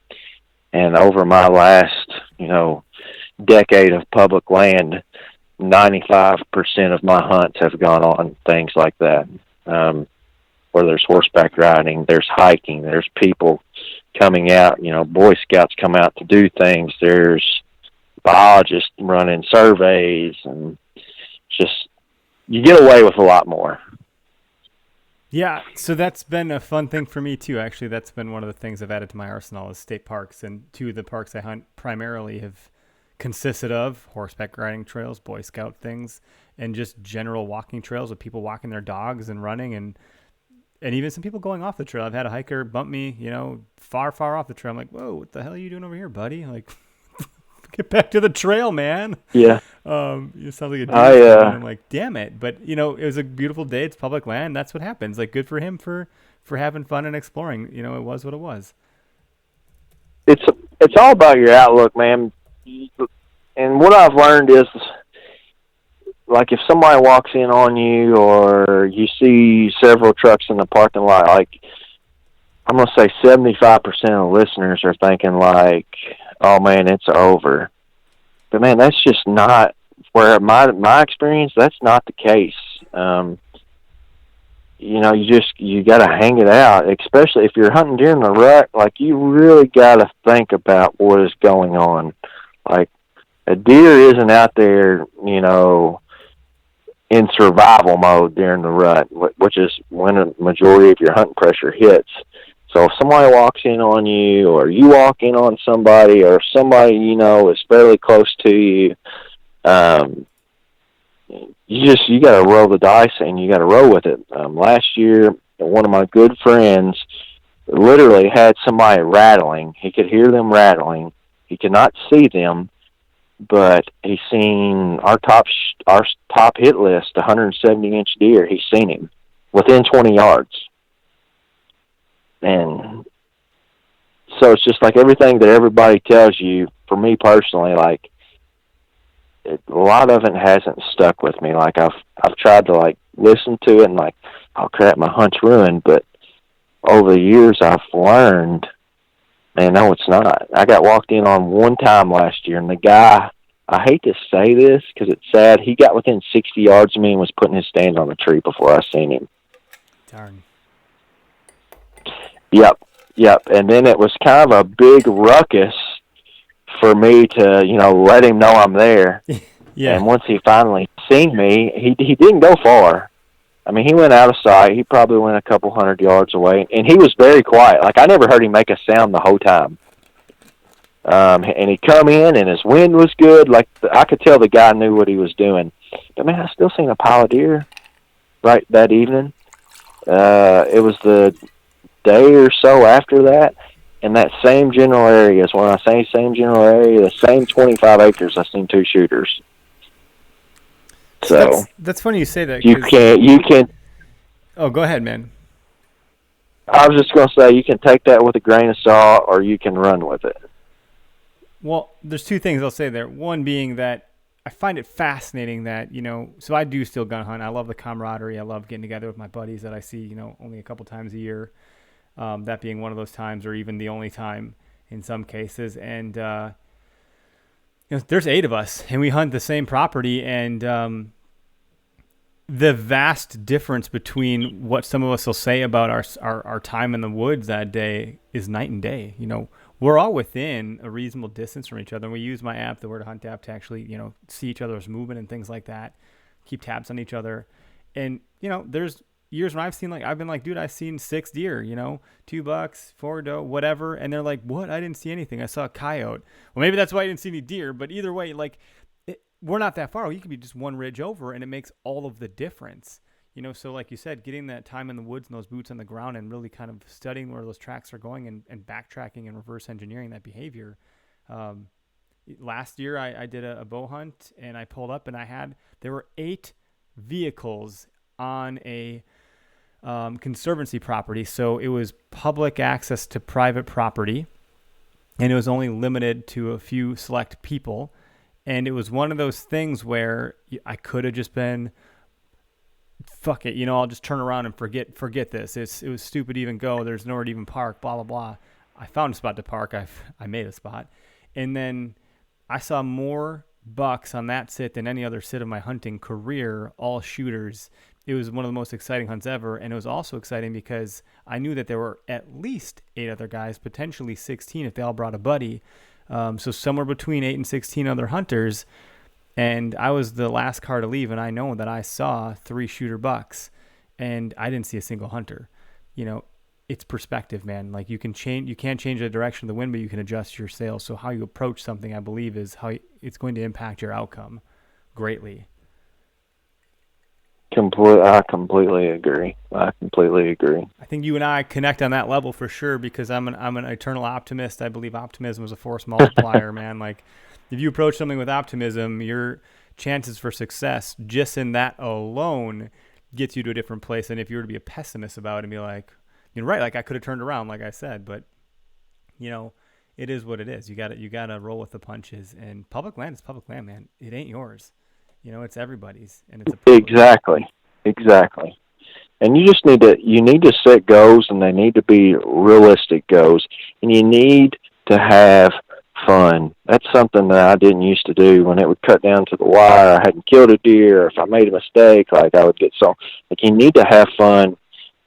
over my last, decade of public land, 95% of my hunts have gone on things like that. Where there's horseback riding, there's hiking, there's people coming out, Boy Scouts come out to do things. There's biologists running surveys, and just, you get away with a lot more. Yeah, so that's been a fun thing for me too. Actually, that's been one of the things I've added to my arsenal is state parks, and two of the parks I hunt primarily have consisted of horseback riding trails, Boy Scout things, and just general walking trails with people walking their dogs and running, and even some people going off the trail. I've had a hiker bump me, far off the trail. I'm like, whoa, what the hell are you doing over here, buddy? Like, get back to the trail, man. Yeah. It sounds like a deer. And I'm like, damn it. But, it was a beautiful day. It's public land. That's what happens. Like, good for him for having fun and exploring. It was what it was. It's all about your outlook, man. And what I've learned is, like, if somebody walks in on you or you see several trucks in the parking lot, like, I'm going to say 75% of the listeners are thinking, like, oh, man, it's over. But, man, that's just not where my experience, that's not the case. You got to hang it out, especially if you're hunting during the rut. Like, you really got to think about what is going on. Like, a deer isn't out there, in survival mode during the rut, which is when a majority of your hunting pressure hits. So if somebody walks in on you, or you walk in on somebody, or somebody you know is fairly close to you, you got to roll the dice and you got to roll with it. Last year, one of my good friends literally had somebody rattling. He could hear them rattling. He could not see them, but he seen our top hit list, 170-inch deer. He's seen him within 20 yards. And so it's just like everything that everybody tells you, for me personally, like, a lot of it hasn't stuck with me. Like, I've tried to, like, listen to it and, like, oh, crap, my hunt's ruined. But over the years, I've learned, man, no, it's not. I got walked in on one time last year, and the guy, I hate to say this because it's sad, he got within 60 yards of me and was putting his stand on the tree before I seen him. Darn. Yep. And then it was kind of a big ruckus for me to, let him know I'm there. Yeah. And once he finally seen me, he didn't go far. I mean, he went out of sight. He probably went a couple 100 yards away, and he was very quiet. Like, I never heard him make a sound the whole time. And he come in, and his wind was good. Like, I could tell the guy knew what he was doing. But, man, I still seen a pile of deer right that evening. It was the day or so after that, in that same general area. When I say same general area, the same 25 acres, I seen 2 shooters. So that's funny you say that. You can. Oh, go ahead, man. I was just going to say, you can take that with a grain of salt, or you can run with it. Well, there's 2 things I'll say there. One being that I find it fascinating that, so I do still gun hunt. I love the camaraderie. I love getting together with my buddies that I see, only a couple times a year. That being one of those times, or even the only time in some cases. And there's 8 of us, and we hunt the same property, and the vast difference between what some of us will say about our time in the woods that day is night and day. We're all within a reasonable distance from each other, and we use my app, the Where to Hunt app, to actually see each other's movement and things like that, keep tabs on each other. And there's years when I've been like, dude, I've seen 6 deer, 2 bucks, 4 doe, whatever. And they're like, what? I didn't see anything. I saw a coyote. Well, maybe that's why I didn't see any deer. But either way, we're not that far. You could be just one ridge over, and it makes all of the difference. So like you said, getting that time in the woods and those boots on the ground and really kind of studying where those tracks are going and backtracking and reverse engineering that behavior. Last year I did a bow hunt, and I pulled up, and there were 8 vehicles on a conservancy property. So it was public access to private property, and it was only limited to a few select people. And it was one of those things where I could have just been, fuck it, I'll just turn around and forget this. It was stupid to even go. There's nowhere to even park, blah, blah, blah. I found a spot to park. I made a spot. And then I saw more bucks on that sit than any other sit of my hunting career, all shooters. It was one of the most exciting hunts ever. And it was also exciting because I knew that there were at least 8 other guys, potentially 16 if they all brought a buddy. So somewhere between 8 and 16 other hunters. And I was the last car to leave, and I know that I saw 3 shooter bucks, and I didn't see a single hunter. It's perspective, man. Like, you can't change the direction of the wind, but you can adjust your sails. So how you approach something, I believe, is how it's going to impact your outcome greatly. I completely agree. I think you and I connect on that level for sure, because I'm an eternal optimist. I believe optimism is a force multiplier, man. Like, if you approach something with optimism, your chances for success just in that alone gets you to a different place than if you were to be a pessimist about it and be like, you're right, like I could have turned around, like I said, but it is what it is. You gotta roll with the punches, and public land is public land, man. It ain't yours. It's everybody's, and it's exactly. And you just need to set goals, and they need to be realistic goals, and you need to have fun. That's something that I didn't used to do. When it would cut down to the wire, I hadn't killed a deer, or if I made a mistake, like, I would get so. Like, you need to have fun,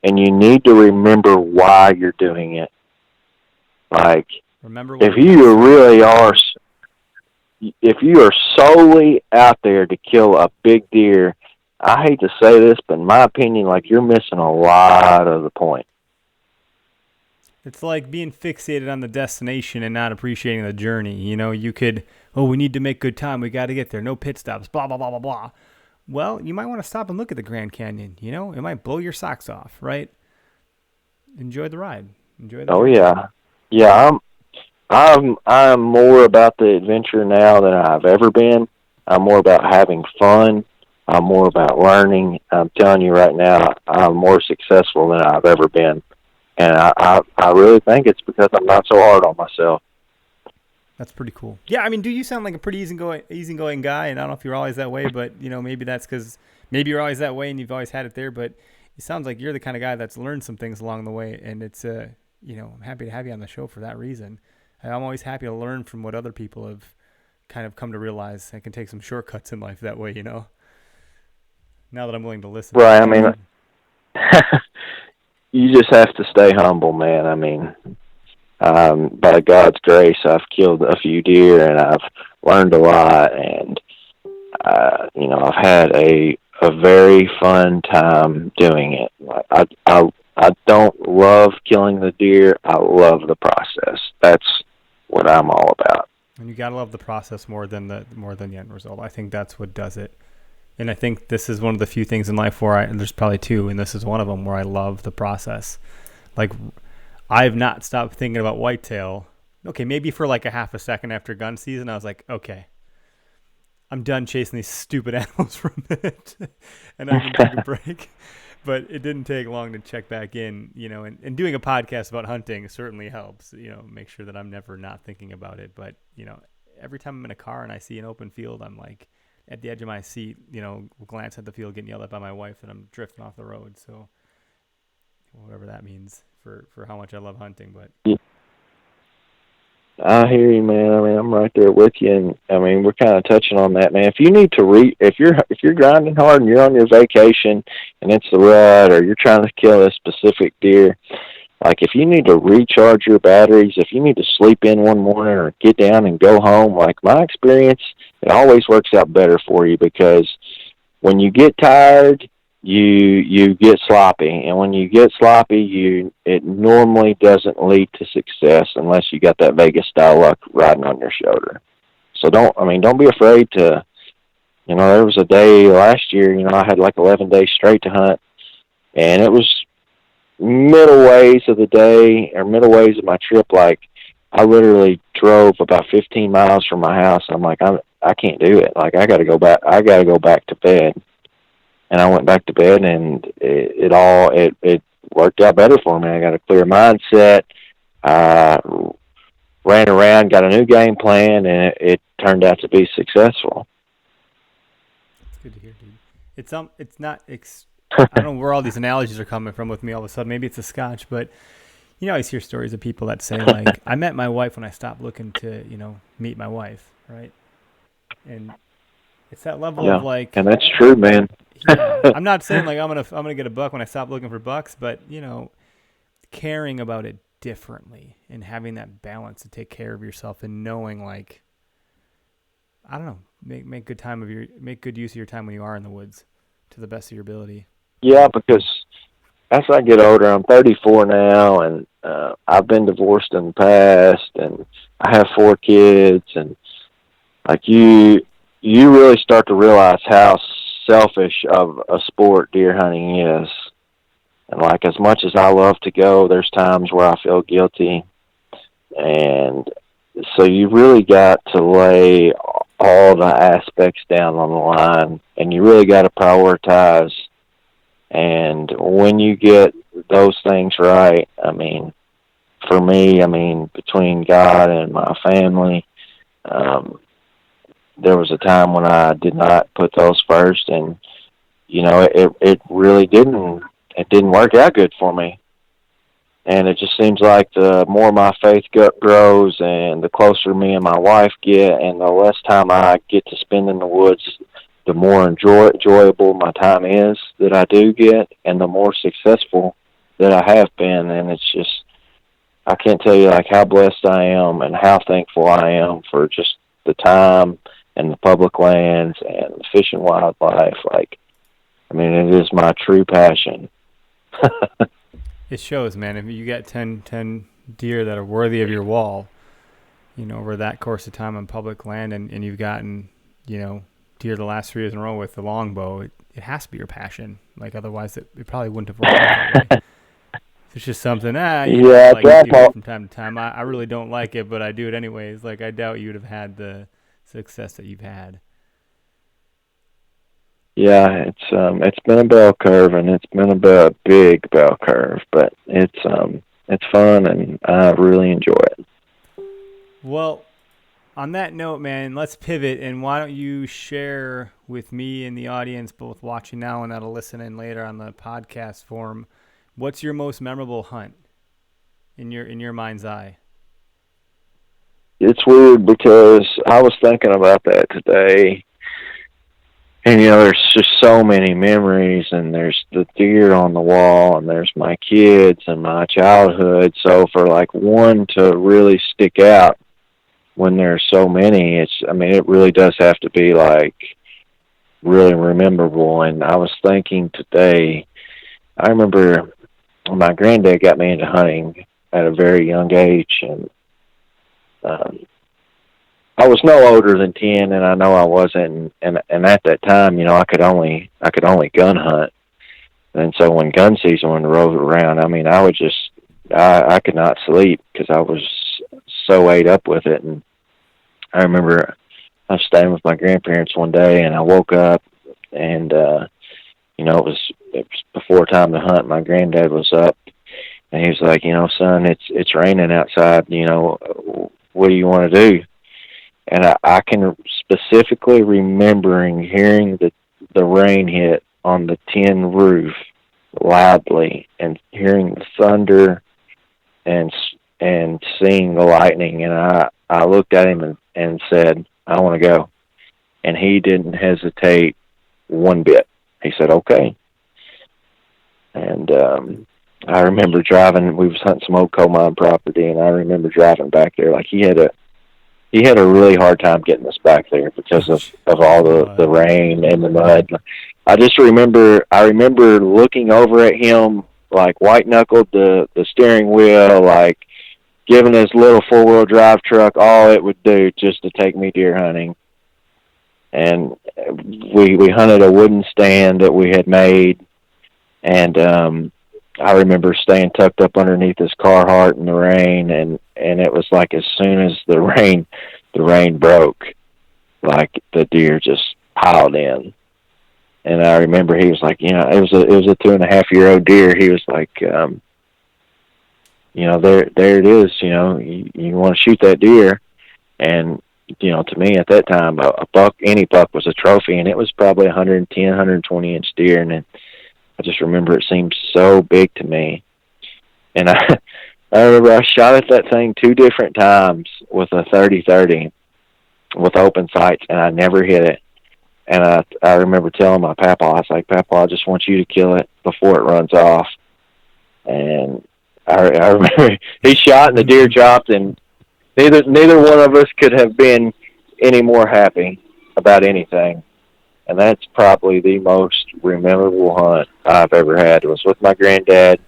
and you need to remember why you're doing it. Like, if you are solely out there to kill a big deer, I hate to say this, but in my opinion, like, you're missing a lot of the point. It's like being fixated on the destination and not appreciating the journey. You know, you could, oh, we need to make good time. We got to get there. No pit stops, blah, blah, blah, blah, blah. Well, you might want to stop and look at the Grand Canyon. You know, it might blow your socks off, right? Enjoy the ride. Enjoy the journey. Yeah. Yeah, I'm more about the adventure now than I've ever been. I'm more about having fun. I'm more about learning. I'm telling you right now, I'm more successful than I've ever been. And I really think it's because I'm not so hard on myself. That's pretty cool. Yeah, I mean, you sound like a pretty easygoing guy, and I don't know if you're always that way, but, you know, maybe that's because maybe you're always that way and you've always had it there, but it sounds like you're the kind of guy that's learned some things along the way, and it's, you know, I'm happy to have you on the show for that reason. And I'm always happy to learn from what other people have kind of come to realize. I can take some shortcuts in life that way, you know, now that I'm willing to listen. Right, I mean, you just have to stay humble, man. I mean, by God's grace, I've killed a few deer and I've learned a lot, and you know, I've had a very fun time doing it. I don't love killing the deer. I love the process. That's what I'm all about. And you gotta love the process more than the end result. I think that's what does it. And I think this is one of the few things in life where and there's probably two, and this is one of them where I love the process. Like, I've not stopped thinking about whitetail. Okay, maybe for like a half a second after gun season, I was like, okay, I'm done chasing these stupid animals for a minute, and I can take a break. But it didn't take long to check back in, you know, and doing a podcast about hunting certainly helps, you know, make sure that I'm never not thinking about it. But, you know, every time I'm in a car and I see an open field, I'm like at the edge of my seat, you know, glance at the field, getting yelled at by my wife that I'm drifting off the road. So whatever that means for how much I love hunting. But Yeah. I hear you, man. I mean, I'm right there with you, and I mean, we're kind of touching on that, man. If you need to if you're grinding hard and you're on your vacation and it's the rut, or you're trying to kill a specific deer, like if you need to recharge your batteries, if you need to sleep in one morning or get down and go home, like my experience, it always works out better for you, because when you get tired, you get sloppy, and when you get sloppy, it normally doesn't lead to success unless you got that Vegas style luck riding on your shoulder. So don't be afraid to, you know, there was a day last year, you know, I had like 11 days straight to hunt, and it was middle ways of the day or middle ways of my trip. Like, I literally drove about 15 miles from my house, and I'm like, I can't do it. Like, I got to go back to bed. And I went back to bed, and it worked out better for me. I got a clear mindset. Ran around, got a new game plan, and it turned out to be successful. It's good to hear, dude. It's not. I don't know where all these analogies are coming from with me all of a sudden. Maybe it's a scotch, but you know, I always hear stories of people that say, like, I met my wife when I stopped looking to, you know, meet my wife, right? And it's that level of like, and that's true, man. Yeah, I'm not saying like I'm gonna get a buck when I stop looking for bucks, but, you know, caring about it differently and having that balance to take care of yourself and knowing, like, I don't know, make good use of your time when you are in the woods to the best of your ability. Yeah, because as I get older, I'm 34 now, and I've been divorced in the past, and I have 4 kids, and like you really start to realize how selfish of a sport deer hunting is. And like, as much as I love to go, there's times where I feel guilty, and so you really got to lay all the aspects down on the line, and you really got to prioritize. And when you get those things right, I mean, for me, I mean, between God and my family, there was a time when I did not put those first, and, you know, it really didn't work out good for me. And it just seems like the more my faith grows and the closer me and my wife get and the less time I get to spend in the woods, the more enjoyable my time is that I do get, and the more successful that I have been. And it's just, I can't tell you like how blessed I am and how thankful I am for just the time and the public lands and the fish and wildlife. Like, I mean, it is my true passion. It shows, man. If you got 10 deer that are worthy of your wall, over that course of time on public land, and you've gotten, deer the last 3 years in a row with the longbow, it has to be your passion. Like, otherwise it probably wouldn't have worked out that way. It's just something, Yeah, like to do it from time to time. I really don't like it, but I do it anyways. Like, I doubt you would have had the success that you've had. Yeah, it's been a bell curve, and it's been a big bell curve, but it's fun, and I really enjoy it. Well, on that note, man, let's pivot, and why don't you share with me and the audience, both watching now and that'll listen in later on the podcast form, what's your most memorable hunt in your mind's eye? It's weird because I was thinking about that today. And, there's just so many memories, and there's the deer on the wall, and there's my kids and my childhood. So for like one to really stick out when there's so many, it really does have to be like really memorable. And I was thinking today, I remember my granddad got me into hunting at a very young age, and um, I was no older than 10, and I know I wasn't. And at that time, I could only gun hunt. And so when gun season would roll around, I would I could not sleep because I was so ate up with it. And I remember I was staying with my grandparents one day, and I woke up, and it was before time to hunt. My granddad was up, and he was like, son, it's raining outside. What do you want to do? And I can specifically remembering hearing the rain hit on the tin roof loudly, and hearing the thunder, and seeing the lightning. And I looked at him and said, I want to go. And he didn't hesitate one bit. He said, okay. And I remember driving. We was hunting some old coal mine property, and I remember driving back there. Like, he had a really hard time getting us back there because of all the rain and the mud. I remember looking over at him, like white knuckled the steering wheel, like giving his little 4-wheel drive truck all it would do just to take me deer hunting. And we hunted a wooden stand that we had made, and I remember staying tucked up underneath his Carhartt in the rain, and it was like as soon as the rain broke, like the deer just piled in. And I remember he was like, it was a 2.5-year-old deer. He was like, there it is. You want to shoot that deer, and to me at that time, any buck was a trophy, and it was probably 110, 120 inch deer, and I just remember it seemed so big to me. And I remember I shot at that thing 2 different times with a 30-30 with open sights, and I never hit it. And I remember telling my papa, I was like, Papa, I just want you to kill it before it runs off. And I remember he shot and the deer dropped, and neither one of us could have been any more happy about anything. And that's probably the most memorable hunt I've ever had. It was with my granddad,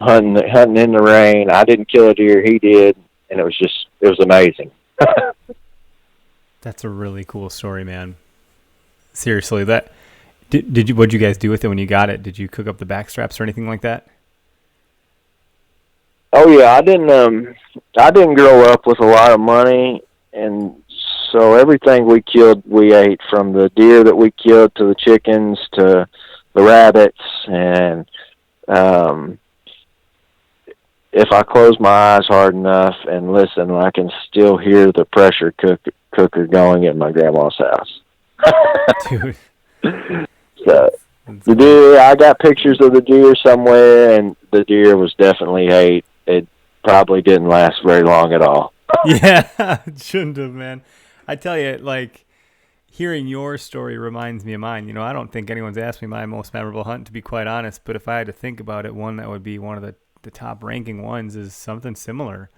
hunting in the rain. I didn't kill a deer, he did, and it was amazing. That's a really cool story, man. Seriously, what'd you guys do with it when you got it? Did you cook up the back straps or anything like that? Oh yeah, I didn't grow up with a lot of money, and so everything we killed, we ate, from the deer that we killed to the chickens to the rabbits. And if I close my eyes hard enough and listen, I can still hear the pressure cooker going at my grandma's house. Dude. So the deer, I got pictures of the deer somewhere, and the deer was definitely ate. It probably didn't last very long at all. Yeah, it shouldn't have, man. I tell you, like, hearing your story reminds me of mine. I don't think anyone's asked me my most memorable hunt, to be quite honest, but if I had to think about it, one that would be one of the top ranking ones is something similar.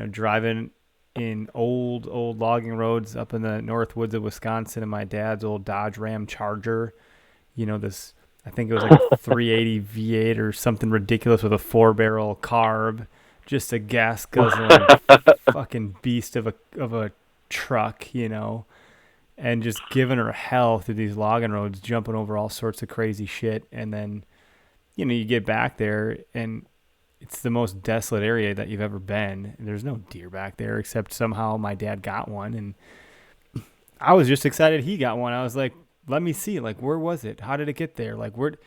Driving in old logging roads up in the north woods of Wisconsin in my dad's old Dodge Ram Charger, this, I think it was like a 380 V8 or something ridiculous with a 4-barrel carb, just a gas guzzling fucking beast of a truck, and just giving her hell through these logging roads, jumping over all sorts of crazy shit. And then, you get back there and it's the most desolate area that you've ever been. There's no deer back there, except somehow my dad got one. And I was just excited he got one. I was like, let me see, like, where was it? How did it get there? Like, where'd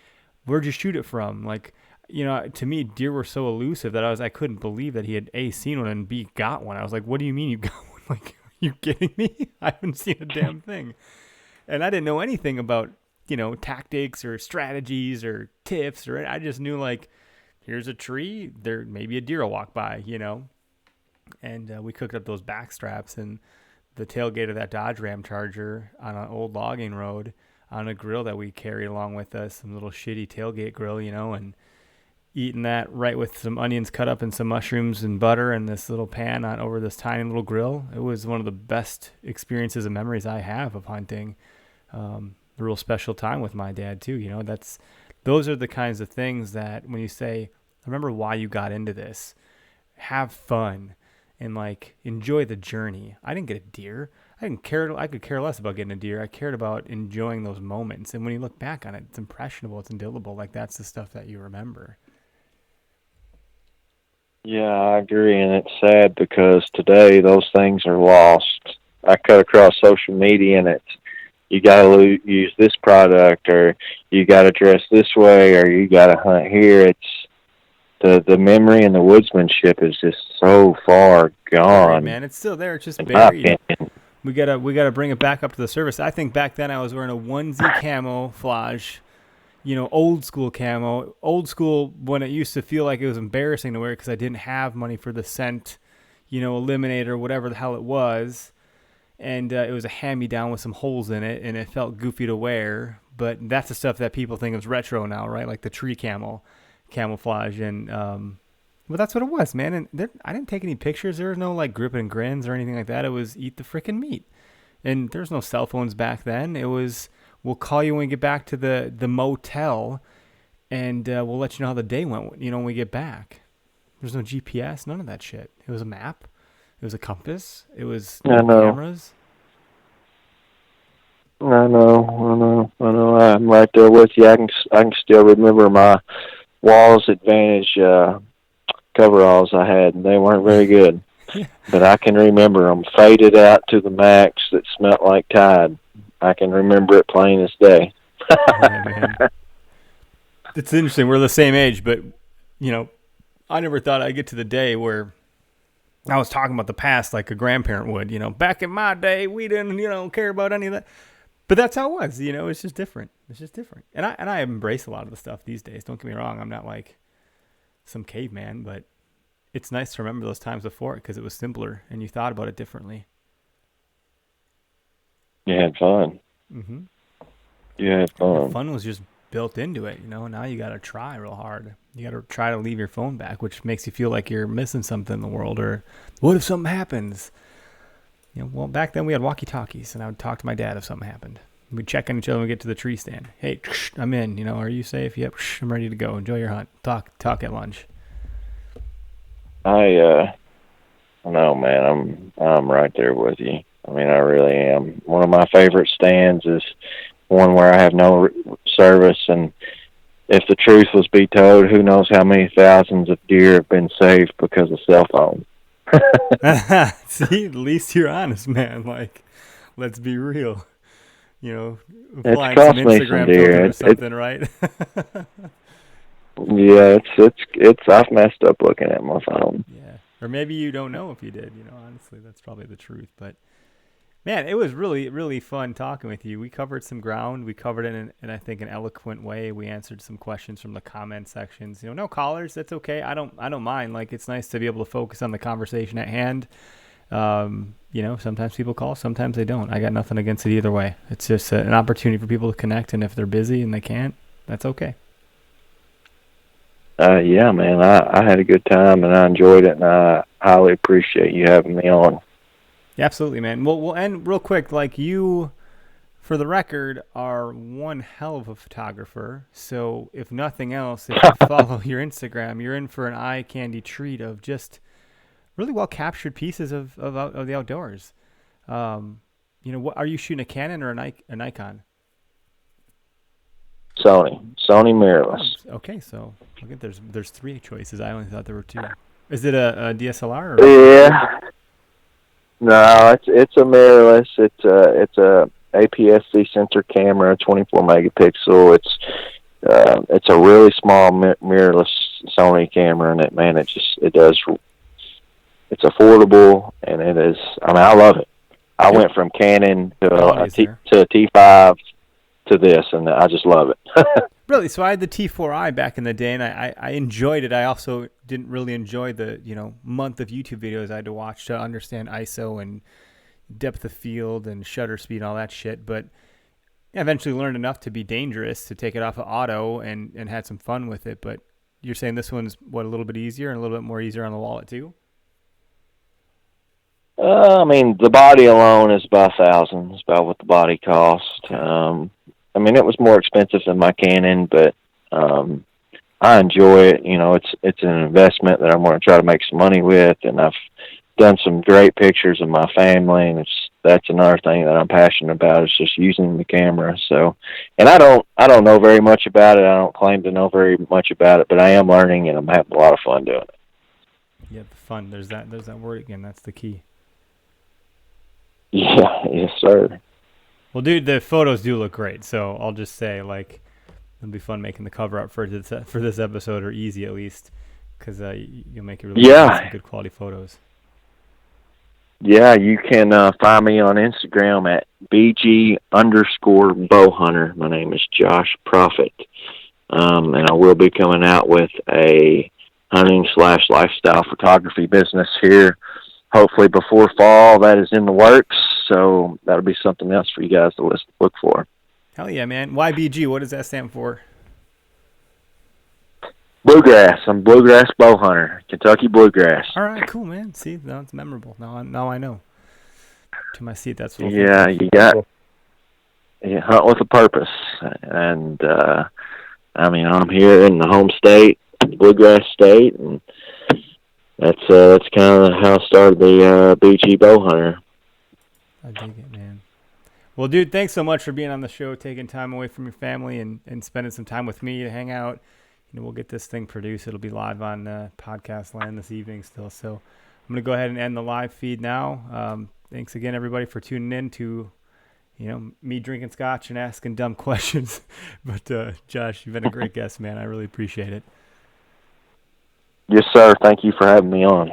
you shoot it from? Like, to me, deer were so elusive that I couldn't believe that he had A, seen one, and B, got one. I was like, what do you mean you got one? Like, are you kidding me? I haven't seen a damn thing. And I didn't know anything about, tactics or strategies or tips, or I just knew, like, here's a tree, there maybe a deer will walk by, And we cooked up those back straps and the tailgate of that Dodge Ram Charger on an old logging road on a grill that we carried along with us, some little shitty tailgate grill, and eating that right with some onions cut up and some mushrooms and butter in this little pan on over this tiny little grill. It was one of the best experiences and memories I have of hunting. A real special time with my dad too. Those are the kinds of things that when you say, remember why you got into this, have fun and like enjoy the journey. I didn't get a deer. I could care less about getting a deer. I cared about enjoying those moments. And when you look back on it, it's impressionable. It's indelible. Like that's the stuff that you remember. Yeah, I agree. And it's sad because today those things are lost. I cut across social media and it's, you got to use this product, or you got to dress this way, or you got to hunt here. It's the memory and the woodsmanship is just so far gone. Right, man, it's still there. It's just buried. We gotta bring it back up to the surface. I think back then I was wearing a onesie camouflage, old school camo. Old school when it used to feel like it was embarrassing to wear because I didn't have money for the scent, eliminator, whatever the hell it was. And it was a hand-me-down with some holes in it, and it felt goofy to wear. But that's the stuff that people think is retro now, right? Like the tree camouflage. And well, that's what it was, man. And I didn't take any pictures. There was no like grip and grins or anything like that. It was eat the frickin' meat. And there's no cell phones back then. It was we'll call you when we get back to the motel, and we'll let you know how the day went. When we get back. There's no GPS, none of that shit. It was a map. It was a compass. It was cameras. I know. I'm right there with you. I can still remember my Walls Advantage coveralls I had, and they weren't very good. But I can remember them faded out to the max that smelled like Tide. I can remember it plain as day. Yeah, man. It's interesting. We're the same age, but, I never thought I'd get to the day where I was talking about the past like a grandparent would. Back in my day, we didn't, care about any of that. But that's how it was, it's just different. And I embrace a lot of the stuff these days. Don't get me wrong. I'm not like some caveman, but it's nice to remember those times before it because it was simpler and you thought about it differently. You had fun. Mm-hmm. You had fun. The fun was just built into it, Now you got to try real hard. You got to try to leave your phone back, which makes you feel like you're missing something in the world. Or what if something happens? Well, back then we had walkie-talkies, and I would talk to my dad if something happened. We'd check on each other when we get to the tree stand. Hey, I'm in. Are you safe? Yep, I'm ready to go. Enjoy your hunt. Talk at lunch. I know, man. I'm right there with you. I mean, I really am. One of my favorite stands is one where I have no service, and if the truth was be told, who knows how many thousands of deer have been saved because of cell phones. See, at least you're honest, man. Like, let's be real. It's flying cost some me Instagram some deer. filter or something, right? Yeah, it's. I've messed up looking at my phone. Yeah, or maybe you don't know if you did. Honestly, that's probably the truth. But man, it was really, really fun talking with you. We covered some ground. We covered it in I think, an eloquent way. We answered some questions from the comment sections. No callers. That's okay. I don't mind. Like, it's nice to be able to focus on the conversation at hand. Sometimes people call, sometimes they don't. I got nothing against it either way. It's just an opportunity for people to connect. And if they're busy and they can't, that's okay. Yeah, man, I had a good time and I enjoyed it, and I highly appreciate you having me on. Yeah, absolutely, man. We'll end real quick. Like, you for the record, are one hell of a photographer. So if nothing else, if you follow your Instagram, you're in for an eye candy treat of just really well captured pieces of the outdoors. What are you shooting, a Canon or a Nikon? Sony mirrorless. Oh, okay, so look at there's three choices. I only thought there were two. Is it a DSLR? Yeah. No, it's a mirrorless. It's a APS-C sensor camera, 24 megapixel. It's a really small mirrorless Sony camera, and it's affordable, and it is. I mean, I love it. I went from Canon to a T5 to this, and I just love it. Really? So I had the T4i back in the day, and I enjoyed it. I also didn't really enjoy the month of YouTube videos I had to watch to understand ISO and depth of field and shutter speed and all that shit. But I eventually learned enough to be dangerous to take it off of auto and had some fun with it. But you're saying this one's a little bit easier and a little bit more easier on the wallet too? I mean, the body alone is about $1,000. It's about what the body cost. I mean, it was more expensive than my Canon, but I enjoy it. It's an investment that I'm going to try to make some money with, and I've done some great pictures of my family, and that's another thing that I'm passionate about, is just using the camera. So, and I don't know very much about it. I don't claim to know very much about it, but I am learning, and I'm having a lot of fun doing it. Yeah, fun. There's that word again. That's the key. Yeah, yes, sir. Well, dude, the photos do look great. So I'll just say, it'll be fun making the cover up for this episode, or easy at least, because you'll make it really some good quality photos. Yeah, you can find me on Instagram at BG_bowhunter. My name is Josh Profitt, and I will be coming out with a hunting/lifestyle photography business here, hopefully before fall. That is in the works, so that'll be something else for you guys to look for. Hell yeah, man. Why BG? What does that stand for? Bluegrass. I'm bluegrass bow hunter. Kentucky bluegrass. All right, cool, man. See, now it's memorable. Now I know. To my seat, that's what. Yeah, you hunt with a purpose, and I mean, I'm here in the home state, bluegrass state, and that's kind of how I started the BG bow hunter. I dig it, man. Well, dude, thanks so much for being on the show, taking time away from your family and spending some time with me to hang out. We'll get this thing produced. It'll be live on Podcast Land this evening still. So I'm going to go ahead and end the live feed now. Thanks again, everybody, for tuning in to, me drinking scotch and asking dumb questions. But, Josh, you've been a great guest, man. I really appreciate it. Yes, sir. Thank you for having me on.